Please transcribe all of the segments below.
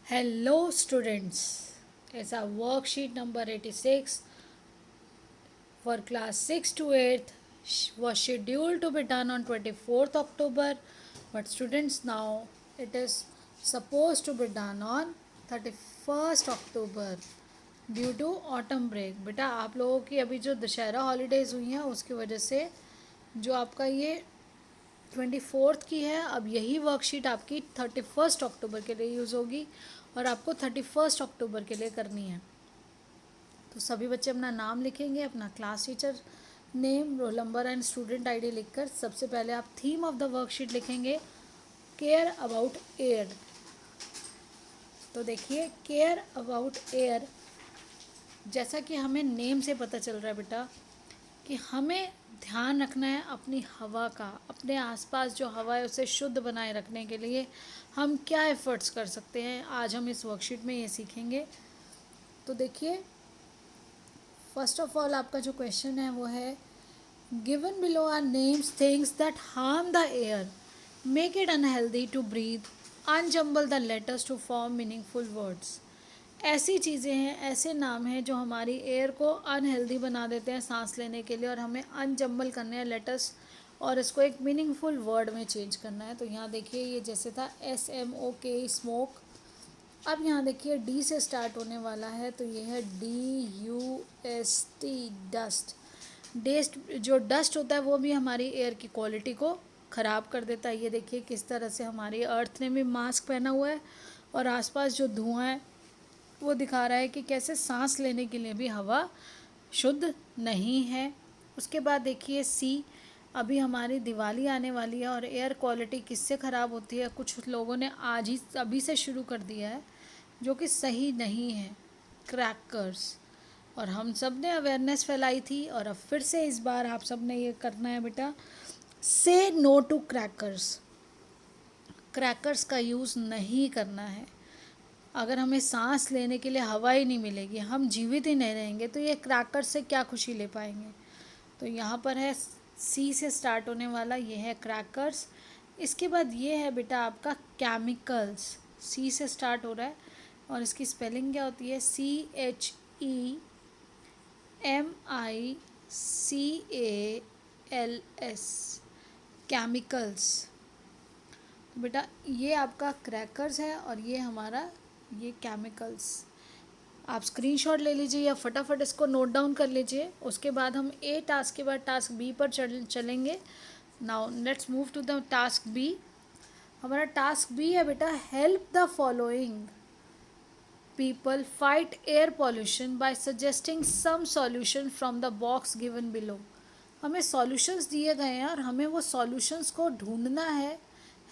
Hello students, it's our worksheet number 86 for class 6 to 8 was scheduled to be done on 24th October, but students, now it is supposed to be done on 31st October due to autumn break. बेटा आप लोगों की अभी जो Dussehra holidays हुई हैं उसकी वजह से जो आपका ये 24th की है, अब यही वर्कशीट आपकी 31st अक्टूबर के लिए यूज़ होगी और आपको 31st अक्टूबर के लिए करनी है। तो सभी बच्चे अपना नाम लिखेंगे, अपना class teacher name, roll number and student ID लिखकर सबसे पहले आप थीम ऑफ द वर्कशीट लिखेंगे केयर अबाउट एयर। तो देखिए केयर अबाउट एयर, जैसा कि हमें नेम से पता चल रहा है बेटा कि हमें ध्यान रखना है अपनी हवा का, अपने आसपास जो हवा है उसे शुद्ध बनाए रखने के लिए हम क्या एफ़र्ट्स कर सकते हैं, आज हम इस वर्कशीट में ये सीखेंगे। तो देखिए फर्स्ट ऑफ ऑल आपका जो क्वेश्चन है वो है given below are names things that harm the air, make it unhealthy to breathe, unjumble the letters to form meaningful words. ऐसी चीज़ें हैं, ऐसे नाम हैं जो हमारी एयर को अनहेल्दी बना देते हैं सांस लेने के लिए, और हमें अनजम्बल करने हैं लेटर्स और इसको एक मीनिंगफुल वर्ड में चेंज करना है। तो यहाँ देखिए ये जैसे था SMOK स्मोक, अब यहाँ देखिए डी से स्टार्ट होने वाला है तो ये है DUST डस्ट। डेस्ट जो डस्ट होता है वो भी हमारी एयर की क्वालिटी को ख़राब कर देता है। ये देखिए किस तरह से हमारी अर्थ ने भी मास्क पहना हुआ है और आसपास जो धुआं है वो दिखा रहा है कि कैसे सांस लेने के लिए भी हवा शुद्ध नहीं है। उसके बाद देखिए सी, अभी हमारी दिवाली आने वाली है और एयर क्वालिटी किससे ख़राब होती है, कुछ लोगों ने आज ही अभी से शुरू कर दिया है जो कि सही नहीं है, क्रैकर्स। और हम सब ने अवेयरनेस फैलाई थी और अब फिर से इस बार आप सब ने ये करना है बेटा, से नो टू क्रैकर्स। क्रैकर्स का यूज़ नहीं करना है। अगर हमें सांस लेने के लिए हवा ही नहीं मिलेगी, हम जीवित ही नहीं रहेंगे, तो ये क्रैकर्स से क्या खुशी ले पाएंगे। तो यहाँ पर है सी से स्टार्ट होने वाला, ये है क्रैकर्स। इसके बाद ये है बेटा आपका केमिकल्स, सी से स्टार्ट हो रहा है और इसकी स्पेलिंग क्या होती है CHEMICALS, केमिकल्स। तो बेटा ये आपका क्रैकर्स है और ये हमारा ये केमिकल्स। आप स्क्रीनशॉट ले लीजिए या फटाफट इसको नोट डाउन कर लीजिए। उसके बाद हम ए टास्क के बाद टास्क बी पर चलेंगे। Now let's move to the task B. हमारा टास्क बी है बेटा help the following people fight air pollution by suggesting some solution from the box given below. हमें सॉल्यूशंस दिए गए हैं और हमें वो सॉल्यूशंस को ढूंढना है,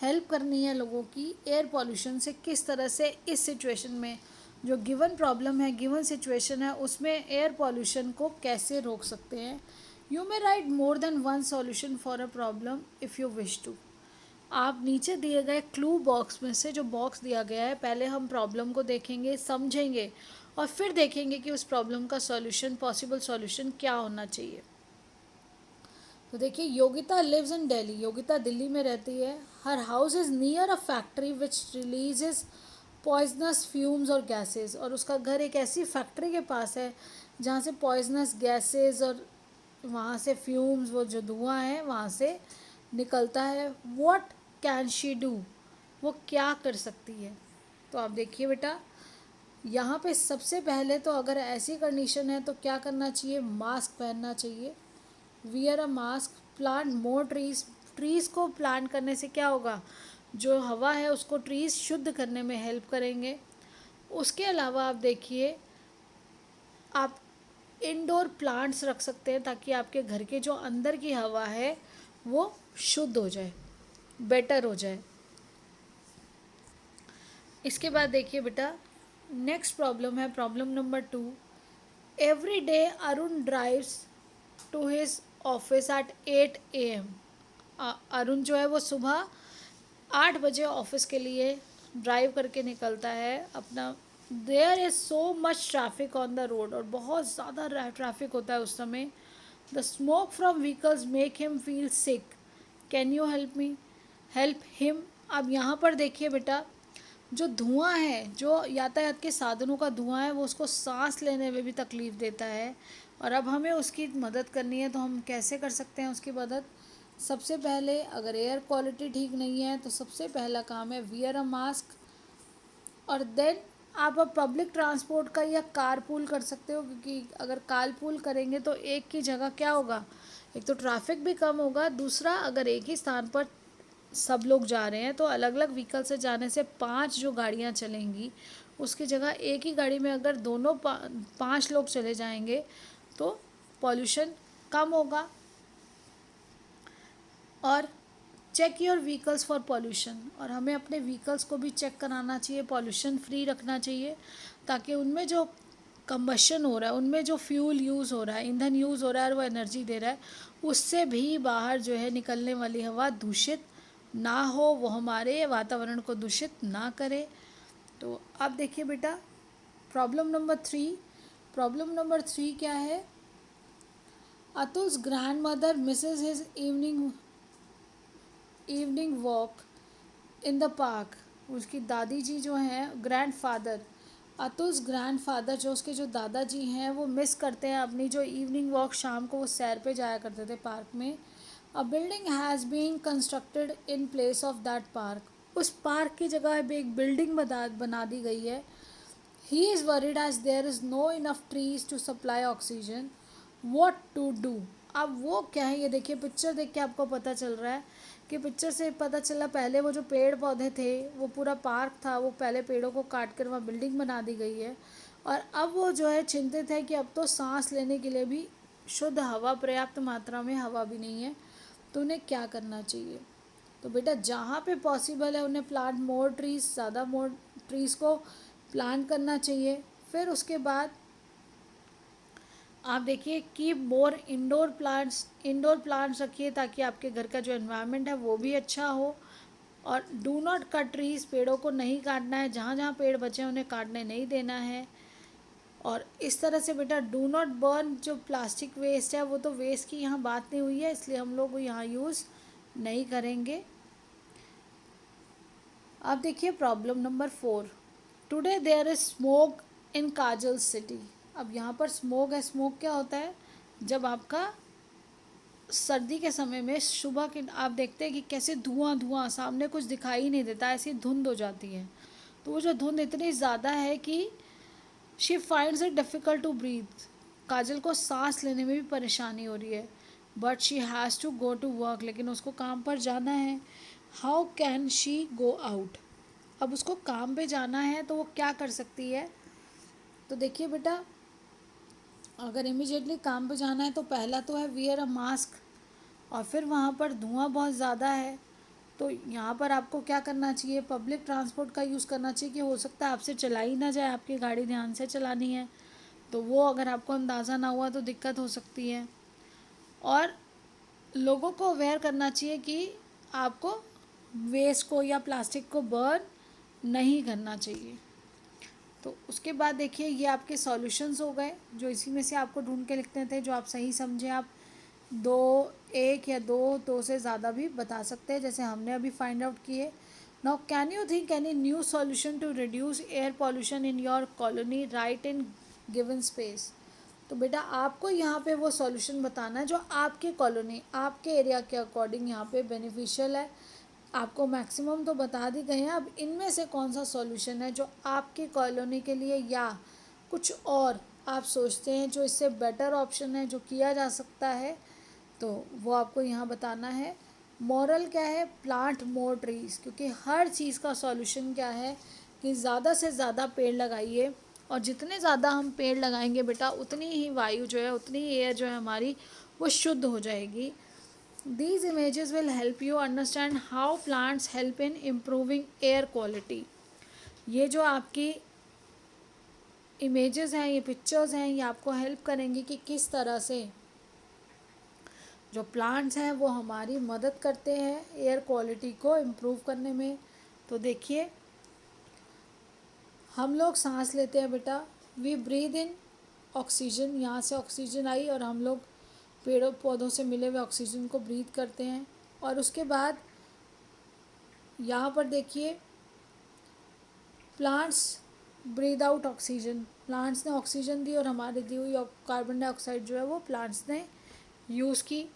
हेल्प करनी है लोगों की एयर पॉल्यूशन से, किस तरह से इस सिचुएशन में जो गिवन प्रॉब्लम है, गिवन सिचुएशन है, उसमें एयर पॉल्यूशन को कैसे रोक सकते हैं। You may write more than one solution for a problem if you wish to. आप नीचे दिए गए क्लू बॉक्स में से जो बॉक्स दिया गया है, पहले हम प्रॉब्लम को देखेंगे, समझेंगे और फिर देखेंगे कि उस प्रॉब्लम का सॉल्यूशन, पॉसिबल सॉल्यूशन क्या होना चाहिए। तो देखिए योगिता लिव्स इन दिल्ली, योगिता दिल्ली में रहती है। Her house is near a factory which releases poisonous fumes और गैसेस, और उसका घर एक ऐसी फैक्ट्री के पास है जहाँ से पॉइजनस गैसेस और वहाँ से फ्यूम्स, वो जो धुआं है वहाँ से निकलता है। व्हाट कैन शी डू, वो क्या कर सकती है। तो आप देखिए बेटा यहाँ पे सबसे पहले तो अगर ऐसी कंडीशन है तो क्या करना चाहिए, मास्क पहनना चाहिए, wear a mask, plant more trees. Trees को प्लांट करने से क्या होगा, जो हवा है उसको ट्रीज़ शुद्ध करने में हेल्प करेंगे। उसके अलावा आप देखिए आप इंडोर प्लांट्स रख सकते हैं ताकि आपके घर के जो अंदर की हवा है वो शुद्ध हो जाए, बेटर हो जाए। इसके बाद देखिए बेटा नेक्स्ट प्रॉब्लम है problem number 2। Every day Arun drives to his office at 8 AM। Arun जो है वो सुबह 8 बजे ऑफिस के लिए ड्राइव करके निकलता है अपना। There is so much traffic on the road, और बहुत ज़्यादा ट्रैफिक होता है उस समय। The smoke from vehicles make him feel sick, can you help me, help him. अब यहाँ पर देखिए बेटा जो धुआं है, जो यातायात के साधनों का धुआं है, वो उसको सांस लेने में भी तकलीफ़ देता है। और अब हमें उसकी मदद करनी है, तो हम कैसे कर सकते हैं उसकी मदद? सबसे पहले अगर एयर क्वालिटी ठीक नहीं है तो सबसे पहला काम है वियर अ मास्क। और देन आप अब पब्लिक ट्रांसपोर्ट का या कार पूल कर सकते हो, क्योंकि अगर कार पूल करेंगे तो एक की जगह क्या होगा, एक तो ट्रैफिक भी कम होगा, दूसरा अगर एक ही स्थान पर सब लोग जा रहे हैं तो अलग अलग व्हीकल से जाने से 5 जो गाड़ियाँ चलेंगी उसकी जगह एक ही गाड़ी में अगर दोनों 5 लोग चले जाएंगे तो पॉल्यूशन कम होगा। और check your vehicles for pollution, और हमें अपने व्हीकल्स को भी चेक कराना चाहिए, पॉल्यूशन फ्री रखना चाहिए, ताकि उनमें जो कंबशन हो रहा है, उनमें जो फ्यूल यूज़ हो रहा है, ईंधन यूज़ हो रहा है और वो एनर्जी दे रहा है, उससे भी बाहर जो है निकलने वाली हवा दूषित ना हो, वो हमारे वातावरण को दूषित ना करे। तो आप देखिए बेटा, प्रॉब्लम नंबर 3, प्रॉब्लम नंबर 3 क्या है? Atul's grandmother misses his evening walk in the park. उसकी दादी जी जो हैं, ग्रैंडफादर, अतुल्स ग्रैंडफादर जो उसके जो दादाजी हैं, वो मिस करते हैं अपनी जो इवनिंग वॉक, शाम को वो सैर पे जाया करते थे पार्क में। A building has been constructed in place of that park. उस पार्क की जगह अब एक बिल्डिंग बना दी गई है। He is worried as there is no enough trees to supply oxygen, what to do. अब वो क्या है, ये देखिए पिक्चर देख के आपको पता चल रहा है कि पिक्चर से पता चला पहले वो जो पेड़ पौधे थे, वो पूरा पार्क था, वो पहले पेड़ों को काट कर वहाँ बिल्डिंग बना दी गई है। और अब वो जो है चिंतित है कि अब तो सांस लेने के लिए भी शुद्ध हवा, पर्याप्त मात्रा में हवा भी नहीं है, तो उन्हें क्या करना चाहिए? तो बेटा जहाँ पे पॉसिबल है उन्हें प्लांट मोर ट्रीज़, ज़्यादा मोर ट्रीज़ को प्लांट करना चाहिए। फिर उसके बाद आप देखिए कीप मोर इंडोर प्लांट्स रखिए, ताकि आपके घर का जो एनवायरनमेंट है वो भी अच्छा हो। और डू नॉट कट ट्रीज़, पेड़ों को नहीं काटना है, जहाँ जहाँ पेड़ बचे हैं उन्हें काटने नहीं देना है। और इस तरह से बेटा डू नॉट बर्न, जो प्लास्टिक वेस्ट है वो तो वेस्ट की यहाँ बात नहीं हुई है, इसलिए हम लोग वो यहाँ यूज़ नहीं करेंगे। अब देखिए problem number 4, today there is smoke in Kajal city. अब यहाँ पर स्मोक है, स्मोक क्या होता है? जब आपका सर्दी के समय में सुबह के आप देखते हैं कि कैसे धुआं धुआं, सामने कुछ दिखाई ही नहीं देता, ऐसी धुंध हो जाती है। तो वो जो धुंध इतनी ज़्यादा है कि she finds it difficult to breathe, Kajal को सांस लेने में भी परेशानी हो रही है। But she has to go to work, लेकिन उसको काम पर जाना है। How can she go out? अब उसको काम पे जाना है तो वो क्या कर सकती है? तो देखिए बेटा, अगर इमिजिएटली काम पे जाना है तो पहला तो है वियर अ मास्क। और फिर वहाँ पर धुआं बहुत ज़्यादा है, तो यहाँ पर आपको क्या करना चाहिए? पब्लिक ट्रांसपोर्ट का यूज़ करना चाहिए, कि हो सकता है आपसे चलाई ना जाए, आपकी गाड़ी ध्यान से चलानी है, तो वो अगर आपको अंदाज़ा ना हुआ तो दिक्कत हो सकती है। और लोगों को अवेयर करना चाहिए कि आपको वेस्ट को या प्लास्टिक को बर्न नहीं करना चाहिए। तो उसके बाद देखिए ये आपके सॉल्यूशंस हो गए, जो इसी में से आपको ढूंढ के लिखने थे, जो आप सही समझे। आप दो, एक या दो से ज़्यादा भी बता सकते हैं, जैसे हमने अभी फाइंड आउट किए। Now can you think any new solution to reduce air pollution in your colony, write in given space. तो बेटा आपको यहाँ पे वो सॉल्यूशन बताना है जो आपके कॉलोनी, आपके एरिया के अकॉर्डिंग यहाँ पे बेनिफिशियल है। आपको मैक्सिमम तो बता दी गए हैं, अब इनमें से कौन सा सॉल्यूशन है जो आपकी कॉलोनी के लिए, या कुछ और आप सोचते हैं जो इससे बेटर ऑप्शन है, जो किया जा सकता है, तो वो आपको यहाँ बताना है। मॉरल क्या है? प्लांट मोर ट्रीज़, क्योंकि हर चीज़ का सॉल्यूशन क्या है कि ज़्यादा से ज़्यादा पेड़ लगाइए, और जितने ज़्यादा हम पेड़ लगाएंगे बेटा उतनी ही वायु जो है, उतनी ही एयर जो है हमारी, वो शुद्ध हो जाएगी। These images will help you understand how plants help in improving air quality. ये जो आपकी इमेजेस हैं, ये पिक्चर्स हैं, ये आपको हेल्प करेंगी कि किस तरह से जो प्लांट्स हैं वो हमारी मदद करते हैं एयर क्वालिटी को इम्प्रूव करने में। तो देखिए, हम लोग सांस लेते हैं बेटा, वी ब्रीद इन ऑक्सीजन, यहाँ से ऑक्सीजन आई और हम लोग पेड़ों पौधों से मिले हुए ऑक्सीजन को ब्रीथ करते हैं। और उसके बाद यहाँ पर देखिए plants breathe out oxygen, plants ने ऑक्सीजन दी और हमारे दी हुई कार्बन डाइऑक्साइड जो है वो प्लांट्स ने यूज़ की।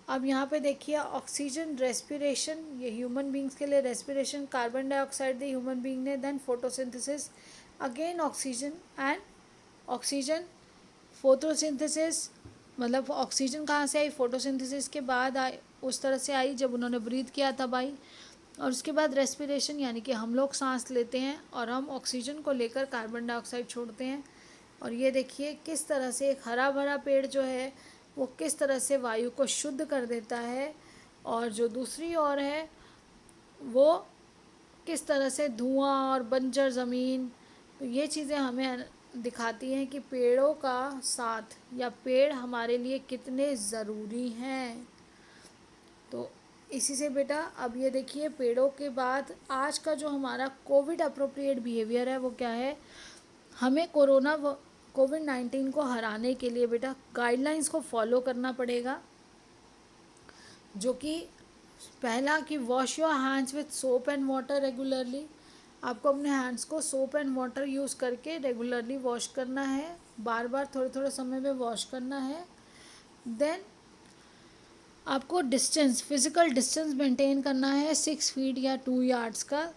अब यहाँ पे देखिए ऑक्सीजन रेस्पिरेशन, ये ह्यूमन बींग्स के लिए रेस्पिरेशन, कार्बन डाइऑक्साइड दी ह्यूमन बींग ने, then photosynthesis, again oxygen and oxygen, photosynthesis, मतलब ऑक्सीजन कहाँ से आई, फोटोसिंथेसिस के बाद आई, उस तरह से आई जब उन्होंने ब्रीथ किया तब आई। और उसके बाद रेस्पिरेशन, यानी कि हम लोग सांस लेते हैं और हम ऑक्सीजन को लेकर कार्बन डाइऑक्साइड छोड़ते हैं। और ये देखिए किस तरह से एक हरा भरा पेड़ जो है वो किस तरह से वायु को शुद्ध कर देता है, और जो दूसरी ओर है वो किस तरह से धुआं और बंजर ज़मीन। तो ये चीज़ें हमें दिखाती हैं कि पेड़ों का साथ या पेड़ हमारे लिए कितने ज़रूरी हैं। तो इसी से बेटा अब ये देखिए पेड़ों के बाद आज का जो हमारा कोविड अप्रोप्रिएट बिहेवियर है वो क्या है, हमें कोविड-19 को हराने के लिए बेटा गाइडलाइंस को फॉलो करना पड़ेगा, जो कि पहला कि wash your hands with soap and water regularly, आपको अपने हैंड्स को सोप एंड वाटर यूज़ करके रेगुलरली वॉश करना है, बार बार थोड़े थोड़े समय में वॉश करना है। देन आपको डिस्टेंस, फिज़िकल डिस्टेंस मेंटेन करना है 6 फीट या 2 यार्ड्स का,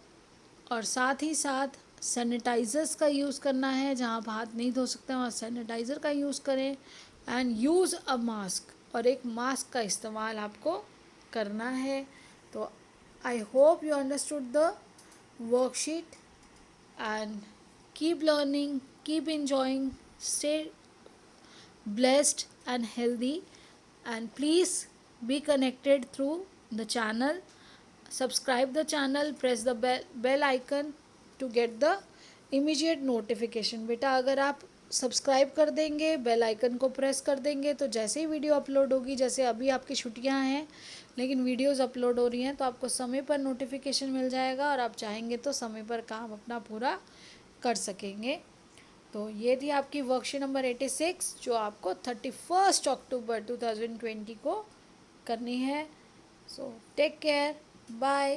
और साथ ही साथ सैनिटाइज़र्स का यूज़ करना है, जहाँ आप हाथ नहीं धो सकते वहाँ सैनिटाइज़र का यूज़ करें, एंड यूज़ अ मास्क, और एक मास्क का इस्तेमाल आपको करना है। तो I hope you understood the worksheet and keep learning, keep enjoying, stay blessed and healthy, and please be connected through the channel, subscribe the channel, press the bell icon to get the immediate notification। बेटा अगर आप subscribe कर देंगे, bell icon को press कर देंगे, तो जैसे ही वीडियो अपलोड होगी, जैसे अभी आपकी छुट्टियां हैं लेकिन वीडियोस अपलोड हो रही हैं, तो आपको समय पर नोटिफिकेशन मिल जाएगा और आप चाहेंगे तो समय पर काम अपना पूरा कर सकेंगे। तो ये थी आपकी वर्कशीट नंबर 86 जो आपको 31 अक्टूबर 2020 को करनी है। So take care, bye.